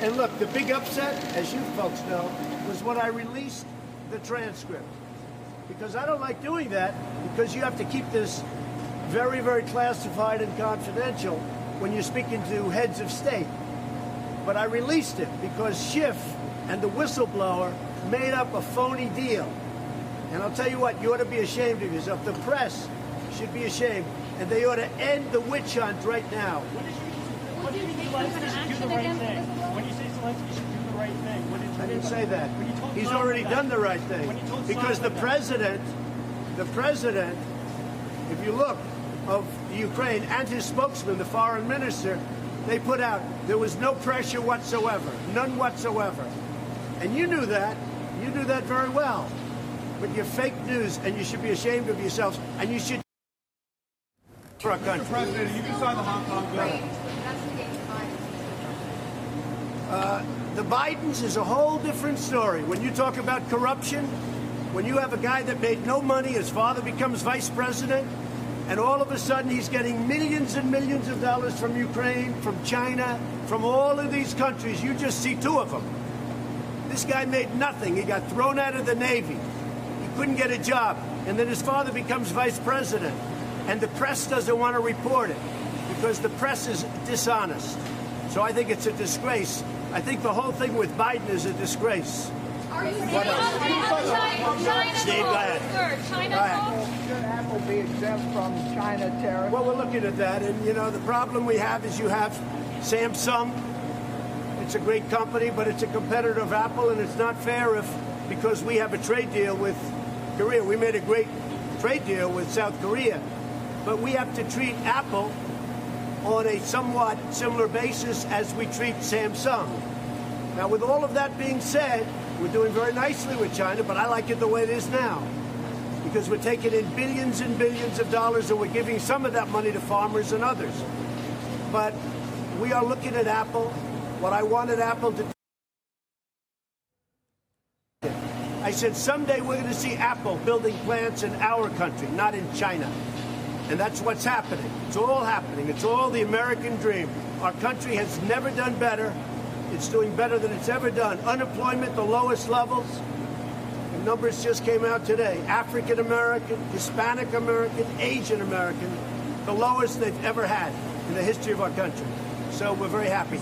And look, the big upset, as you folks know, was when I released the transcript. Because I don't like doing that, because you have to keep this very, very classified and confidential when you're speaking to heads of state. But I released it because Schiff and the whistleblower made up a phony deal. And I'll tell you what, you ought to be ashamed of yourself. The press should be ashamed, and they ought to end the witch hunt right now. What do you think Zelensky should do the right thing? When you say Zelensky should do the right thing, what did you I didn't say that. He's Trump already that? done the right thing. Because the president, if you look, of the Ukraine and his spokesman, the foreign minister, they put out there was no pressure whatsoever, none whatsoever. And you knew that. You knew that very well. But you're fake news, and you should be ashamed of yourselves, and you should for our country. Mr. President, you can sign the Hong Kong bill. The Bidens is a whole different story. When you talk about corruption, when you have a guy that made no money, his father becomes vice president, and all of a sudden he's getting millions and millions of dollars from Ukraine, from China, from all of these countries. You just see two of them. This guy made nothing. He got thrown out of the Navy. He couldn't get a job. And then his father becomes vice president. And the press doesn't want to report it because the press is dishonest. So I think it's a disgrace. I think the whole thing with Biden is a disgrace. Are you saying China? Steve, go ahead. China? Should Apple be exempt from China tariffs? Well, we're looking at that. And, you know, the problem we have is you have Samsung. It's a great company, but it's a competitor of Apple, and it's not fair because we have a trade deal with Korea. We made a great trade deal with South Korea, but we have to treat Apple on a somewhat similar basis as we treat Samsung. Now, with all of that being said, we're doing very nicely with China, but I like it the way it is now because we're taking in billions and billions of dollars, and we're giving some of that money to farmers and others. But we are looking at Apple. What I wanted Apple to do, I said someday we're going to see Apple building plants in our country, not in China. And that's what's happening. It's all happening. It's all the American dream. Our country has never done better. It's doing better than it's ever done. Unemployment, the lowest levels. The numbers just came out today. African American, Hispanic American, Asian American, the lowest they've ever had in the history of our country. So we're very happy.